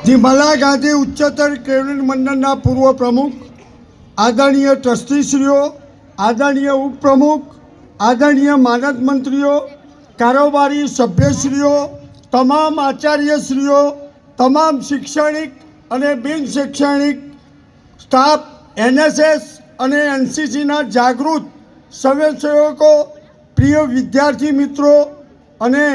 The મલા Gandhi ઉચ્ચતર કેળવણી મંડળના પૂર્વ પ્રમુખ, આદરણીય ટ્રસ્ટીશ્રીઓ, આદરણીય ઉપપ્રમુખ, આદરણીય માનદ મંત્રીઓ, કારોબારી સભ્યશ્રીઓ, તમામ આચાર્યશ્રીઓ, તમામ શૈક્ષણિક અને બિન શૈક્ષણિક સ્ટાફ, એનએસએસ અને એનસીસીના જાગૃત સ્વયંસેવકો, પ્રિય વિદ્યાર્થી મિત્રો અને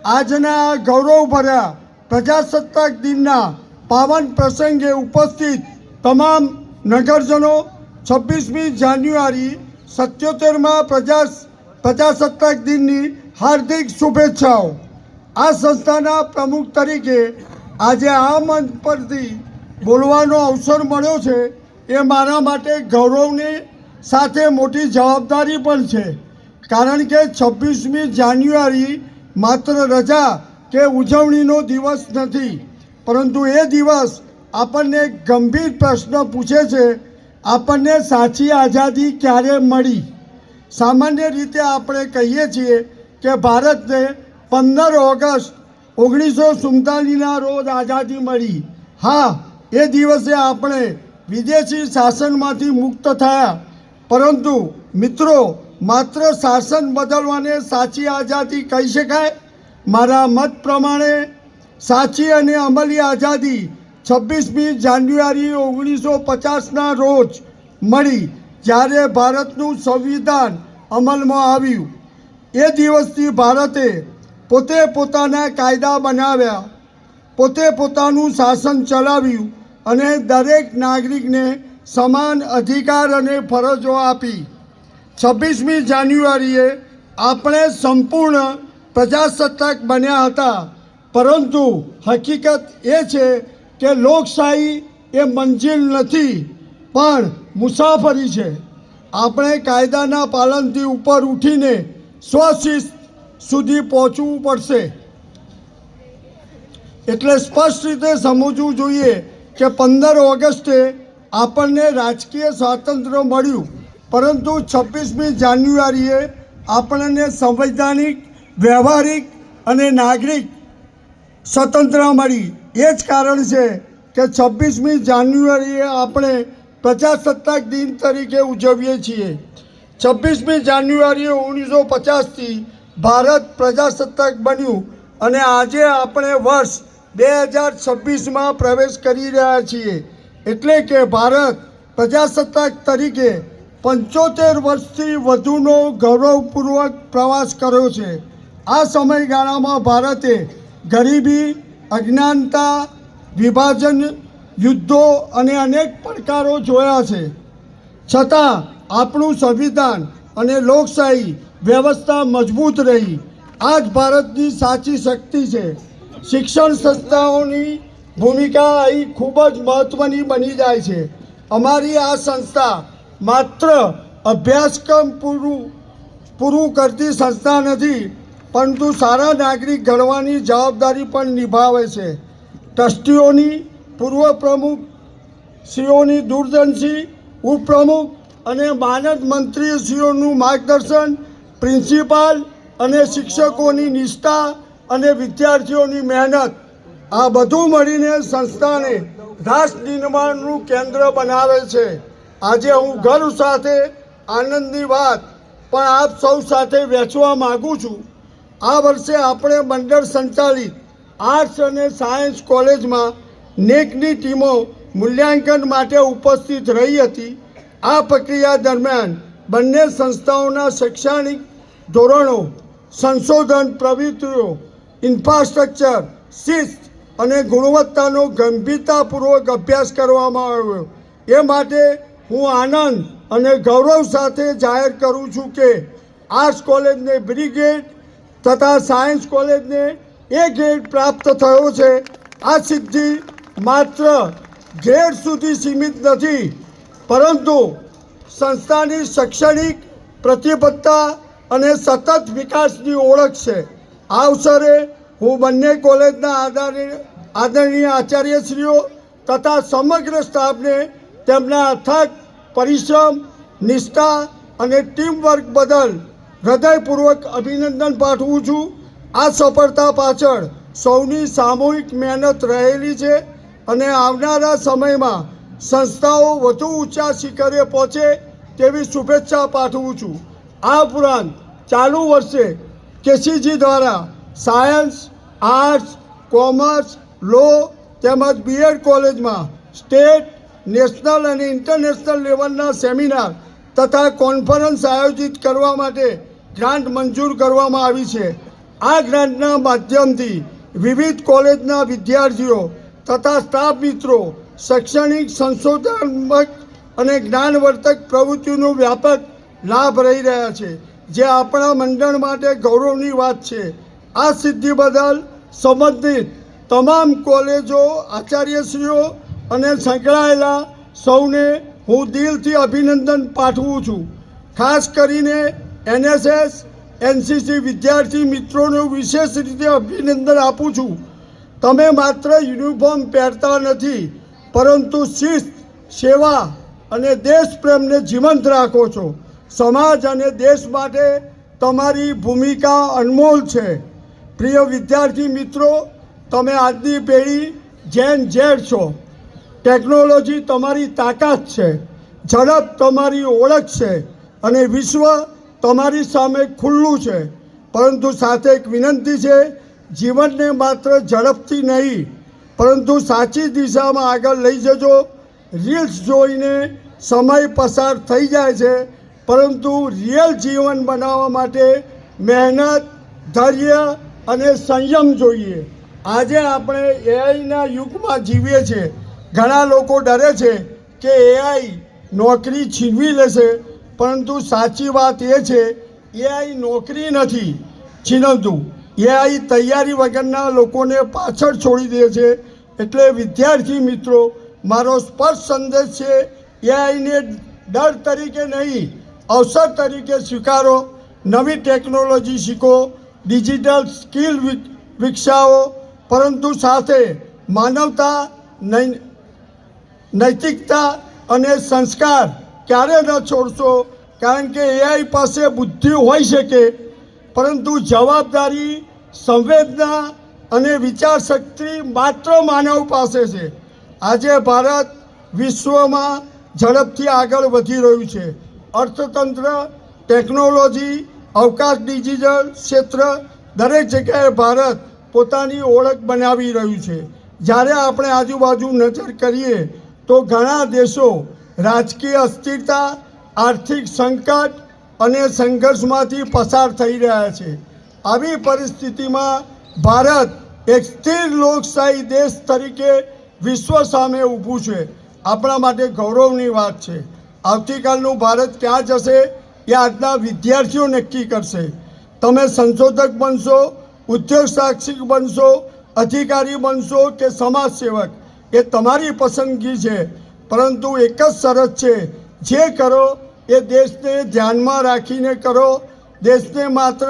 આજના ગૌરવભર્યા પ્રજાસત્તાક દિનના પાવન પ્રસંગે ઉપસ્થિત તમામ નગરજનો, 26મી જાન્યુઆરી 77મા પ્રજાસત્તાક દિનની હાર્દિક શુભેચ્છાઓ। આ સંસ્થાના પ્રમુખ તરીકે આજે આ મંચ પરથી બોલવાનો અવસર મળ્યો છે એ મારા માટે ગૌરવની સાથે મોટી જવાબદારી પણ છે, કારણ કે 26મી જાન્યુઆરી માત્ર રજા કે ઉજવણીનો દિવસ નથી, પરંતુ એ દિવસ આપણને ગંભીર પ્રશ્ન પૂછે છે, આપણને સાચી આઝાદી ક્યારે મળી। સામાન્ય રીતે આપણે કહીએ છીએ કે ભારતને 15 ઓગસ્ટ 1947ના રોજ આઝાદી મળી। હા, એ દિવસે આપણે વિદેશી શાસનમાંથી મુક્ત થયા, પરંતુ મિત્રો, માત્ર શાસન બદલવાને સાચી આઝાદી કહી શકાય? મારા મત પ્રમાણે સાચી અને અમલી આઝાદી 26મી જાન્યુઆરી 1950ના રોજ મળી, જ્યારે ભારતનું સંવિધાન અમલમાં આવ્યું। એ દિવસથી ભારતે પોતે પોતાના કાયદા બનાવ્યા, પોતે પોતાનું શાસન ચલાવ્યું અને દરેક નાગરિકને સમાન અધિકાર અને ફરજો આપી। 26મી જાન્યુઆરીએ આપણે સંપૂર્ણ પ્રજાસત્તાક બન્યા હતા, પરંતુ હકીકત એ છે કે લોકશાહી એ મંજિલ નથી, પણ મુસાફરી છે। આપણે કાયદાના પાલનથી ઉપર ઉઠીને સ્વશિસ્ત સુધી પહોંચવું પડશે। એટલે સ્પષ્ટ રીતે સમજવું જોઈએ કે 15 ઓગસ્ટે આપણને રાજકીય સ્વાતંત્ર્ય મળ્યું, પરંતુ 26મી જાન્યુઆરીએ આપણને સંવૈધાનિક, વ્યવહારિક અને નાગરિક સ્વતંત્રતા મળી। એ જ કારણ છે કે 26મી જાન્યુઆરીએ આપણે પ્રજાસત્તાક દિન તરીકે ઉજવીએ છીએ। 26મી જાન્યુઆરી 1950થી ભારત પ્રજાસત્તાક બન્યું અને આજે આપણે વર્ષ 2026માં પ્રવેશ કરી રહ્યા છીએ, એટલે કે ભારત પ્રજાસત્તાક તરીકે 75 વર્ષથી વધુનો ગૌરવપૂર્વક પ્રવાસ કર્યો છે। આ સમયગાળામાં ભારતે ગરીબી, અજ્ઞાનતા, વિભાજન, યુદ્ધો અને અનેક પડકારો જોયા છે, છતાં આપણું સંવિધાન અને લોકશાહી વ્યવસ્થા મજબૂત રહી। આ જ ભારતની સાચી શક્તિ છે। શિક્ષણ સંસ્થાઓની ભૂમિકા અહીં ખૂબ જ મહત્ત્વની બની જાય છે। અમારી આ સંસ્થા માત્ર અભ્યાસક્રમ પૂરું કરતી સંસ્થા નથી, પરંતુ સારા નાગરિક ઘડવાની જવાબદારી પણ નિભાવે છે। ટ્રસ્ટીઓની, પૂર્વ પ્રમુખશ્રીઓની દૂરદર્શી, ઉપપ્રમુખ અને માનદ મંત્રીશ્રીઓનું માર્ગદર્શન, પ્રિન્સિપાલ અને શિક્ષકોની નિષ્ઠા અને વિદ્યાર્થીઓની મહેનત, આ બધું મળીને સંસ્થાને રાષ્ટ્ર નિર્માણનું કેન્દ્ર બનાવે છે। આજે હું ગર્વ સાથે આનંદની વાત પણ આપ સૌ સાથે વહેંચવા માગું છું। આ વર્ષે આપણે મંડળ સંચાલિત આર્ટ્સ અને સાયન્સ કોલેજમાં નેકની ટીમો મૂલ્યાંકન માટે ઉપસ્થિત રહી હતી। આ પ્રક્રિયા દરમિયાન બંને સંસ્થાઓના શૈક્ષણિક ધોરણો, સંશોધન પ્રવૃત્તિઓ, ઇન્ફ્રાસ્ટ્રક્ચર, શિસ્ત અને ગુણવત્તાનો ગંભીરતાપૂર્વક અભ્યાસ કરવામાં આવ્યો। એ માટે હું આનંદ અને ગૌરવ સાથે જાહેર કરું છું કે આર્ટ્સ કોલેજને બી ગ્રેડ તથા સાયન્સ કોલેજને એ ગ્રેડ પ્રાપ્ત થયો છે। આ સિદ્ધિ માત્ર ગ્રેડ સુધી સીમિત નથી, પરંતુ સંસ્થાની શૈક્ષણિક પ્રતિબદ્ધતા અને સતત વિકાસની ઓળખ છે। આ અવસરે હું બંને કોલેજના આદરણીય આચાર્યશ્રીઓ તથા સમગ્ર સ્ટાફને તેમના અથાગ પરિશ્રમ, નિષ્ઠા અને ટીમવર્ક બદલ હૃદયપૂર્વક અભિનંદન પાઠવું છું। આ સફળતા પાછળ સૌની સામૂહિક મહેનત રહેલી છે। અને આવનારા સમયમાં સંસ્થાઓ વધુ ઊંચા શિખરે પહોંચે તેવી શુભેચ્છા પાઠવું છું। આ ઉપરાંત ચાલુ વર્ષે કેસીજી દ્વારા સાયન્સ, આર્ટ્સ, કોમર્સ, લો તેમજ બીએડ કોલેજમાં સ્ટેટ, નેશનલ અને ઇન્ટરનેશનલ લેવલના સેમિનાર તથા કોન્ફરન્સ આયોજિત કરવા માટે ગ્રાન્ટ મંજૂર કરવામાં આવી છે। આ ગ્રાન્ટના માધ્યમથી વિવિધ કોલેજના વિદ્યાર્થીઓ તથા સ્ટાફ મિત્રો શૈક્ષણિક, સંશોધનાત્મક અને જ્ઞાનવર્ધક પ્રવૃત્તિનો વ્યાપક લાભ રહી રહ્યા છે, જે આપણા મંડળ માટે ગૌરવની વાત છે। આ સિદ્ધિ બદલ સંબંધિત તમામ કોલેજો, આચાર્યશ્રીઓ અને સંકળાયેલા સૌને હું દિલથી અભિનંદન પાઠવું છું। ખાસ કરીને NSS, NCC વિદ્યાર્થી મિત્રોને વિશેષ રીતે અભિનંદન આપું છું। તમે માત્ર યુનિફોર્મ પહેરતા નથી, પરંતુ શિસ્ત, સેવા અને દેશપ્રેમને જીવંત રાખો છો। સમાજ અને દેશ માટે તમારી ભૂમિકા અનમોલ છે। પ્રિય વિદ્યાર્થી મિત્રો, તમે આજની પેઢી જેન ઝેડ છો। ટેકનોલોજી તમારી તાકાત છે, ઝડપ તમારી ઓળખ છે અને વિશ્વ તમારી સામે ખુલ્લું છે। પરંતુ સાથે એક વિનંતી છે, જીવનને માત્ર ઝડપથી નહીં પરંતુ સાચી દિશામાં આગળ લઈ જજો। રીલ્સ જોઈને સમય પસાર થઈ જાય છે, પરંતુ રિયલ જીવન બનાવવા માટે મહેનત, ધૈર્ય અને સંયમ જોઈએ। આજે આપણે એઆઈના યુગમાં જીવીએ છીએ। ઘણા લોકો ડરે છે કે એઆઈ નોકરી છીનવી લેશે, પરંતુ સાચી વાત એ છે, એઆઈ નોકરી નથી છીનવતું, એઆઈ તૈયારી વગરના લોકોને પાછળ છોડી દે છે। એટલે વિદ્યાર્થી મિત્રો, મારો સ્પષ્ટ સંદેશ છે, એઆઈને ડર તરીકે નહીં, અવસર તરીકે સ્વીકારો। નવી ટેકનોલોજી શીખો, ડિજિટલ સ્કિલ વિકસાવો, પરંતુ સાથે માનવતા, નૈતિકતા અને સંસ્કાર ક્યારે ન છોડશો। કારણ કે એઆઈ પાસે બુદ્ધિ હોઈ શકે, પરંતુ જવાબદારી, સંવેદના અને વિચારશક્તિ માત્ર માનવ પાસે છે। આજે ભારત વિશ્વમાં ઝડપથી આગળ વધી રહ્યું છે। અર્થતંત્ર, ટેકનોલોજી, અવકાશ, ડિજિટલ ક્ષેત્ર, દરેક જગ્યાએ ભારત પોતાની ઓળખ બનાવી રહ્યું છે। જ્યારે આપણે આજુબાજુ નજર કરીએ તો ઘણા દેશો રાજકીય અસ્થિરતા, આર્થિક સંકટ અને સંઘર્ષમાંથી પસાર થઈ રહ્યા છે। આવી પરિસ્થિતિમાં ભારત એક સ્થિર લોકશાહી દેશ તરીકે વિશ્વ સામે ઊભું છે। આપણા માટે ગૌરવની વાત છે। આવતીકાલનું ભારત ક્યાં જશે એ આજના વિદ્યાર્થીઓ નક્કી કરશે। તમે સંશોધક બનશો, ઉદ્યોગ સાહસિક બનશો, અધિકારી બનશો કે સમાજ સેવક, એ તમારી પસંદગી છે। પરંતુ એક જ શરત છે, જે કરો એ દેશને ધ્યાનમાં રાખીને કરો। દેશને માત્ર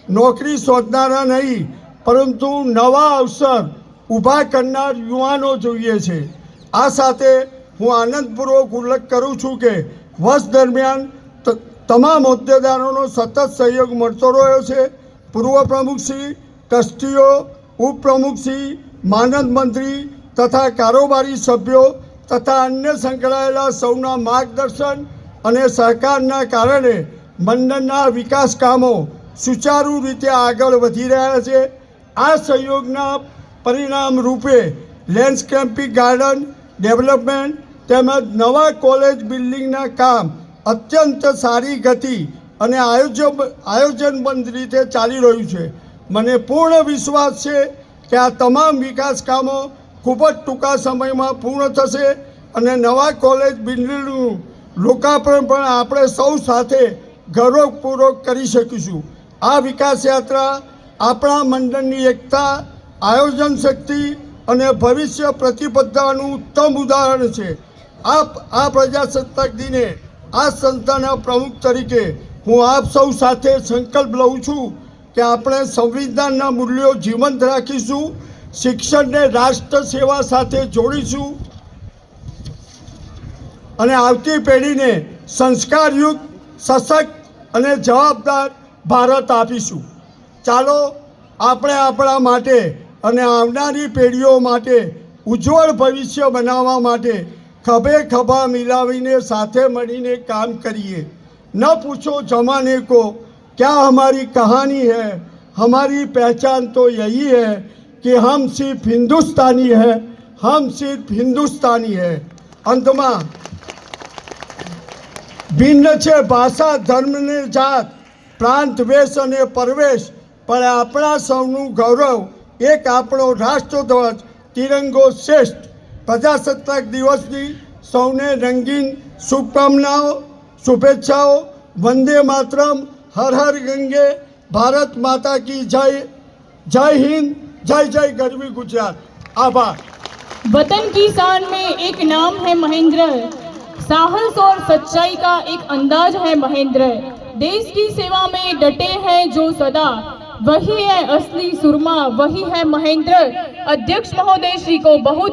નોકરી શોધનારા નહીં, પરંતુ નવા અવસર ઊભા કરનાર યુવાનો જોઈએ છે। આ સાથે હું આનંદપૂર્વક ઉલ્લેખ કરું છું કે વર્ષ દરમિયાન તમામ હોદ્દેદારોનો સતત સહયોગ મળતો રહ્યો છે। પૂર્વ પ્રમુખશ્રી, ટ્રસ્ટીઓ, ઉપપ્રમુખશ્રી, માનદ મંત્રી તથા કારોબારી સભ્યો તથા અન્ય સંકળાયેલા સૌના માર્ગદર્શન અને સહકારના કારણે મંડળના વિકાસ કામો સુચારુ રીતે આગળ વધી રહ્યા છે। આ સહયોગના પરિણામ રૂપે લેન્ડસ્કેપિંગ ગાર્ડન ડેવલપમેન્ટ તેમજ નવા કોલેજ બિલ્ડિંગના કામ અત્યંત સારી ગતિ અને આયોજનબદ્ધ રીતે ચાલી રહ્યું છે। મને પૂર્ણ વિશ્વાસ છે કે આ તમામ વિકાસ કામો ખૂબ જ ટૂંકા સમયમાં પૂર્ણ થશે અને નવા કોલેજ બિલ્ડિંગનું લોકાર્પણ પણ આપણે સૌ સાથે ગૌરવપૂર્વક કરી શકીશું। આ વિકાસ યાત્રા આપણા મંડળની એકતા, આયોજન શક્તિ અને ભવિષ્ય પ્રતિબદ્ધતાનું ઉત્તમ ઉદાહરણ છે। આ પ્રજાસત્તાક દિને આ સંસ્થાના પ્રમુખ તરીકે હું આપ સૌ સાથે સંકલ્પ લઉં છું કે આપણે સંવિધાનના મૂલ્યો જીવંત રાખીશું, શિક્ષણને રાષ્ટ્ર સેવા સાથે જોડીશું અને આવતી પેઢીને સંસ્કારયુક્ત, સશક્ત અને જવાબદાર ભારત આપીશું। ચાલો આપણે આપણા માટે અને આવનારી પેઢીઓ માટે ઉજ્જવળ ભવિષ્ય બનાવવા માટે ખભે ખભા મિલાવીને સાથે મળીને काम करिए। न पूछो जमाने को क्या हमारी कहानी है, हमारी पहचान तो यही है कि हम सिर्फ हिंदुस्तानी है, हम सिर्फ हिंदुस्तानी है। अंत में भिन्न छे भाषा, धर्म ने जात, प्रांत, वेश अने परवेश, पर अपना सौનું गौरव एक આપણો રાષ્ટ્રધ્વજ तिरंगो श्रेष्ठ। प्रजासत्ताक दिवसनी सौने रंगीन शुभकामनाओं, शुभेच्छाओं। वंदे मातरम, हर हर गंगे, भारत माता की जय। जय हिंद, जय जय गरवी गुजरात। आभार। वतन की शान में एक नाम है महेंद्र, साहस और सच्चाई का एक अंदाज है महेंद्र। देश की सेवा में डटे हैं जो सदा, वही है असली सुरमा, वही है महेंद्र। अध्यक्ष महोदय श्री को बहुत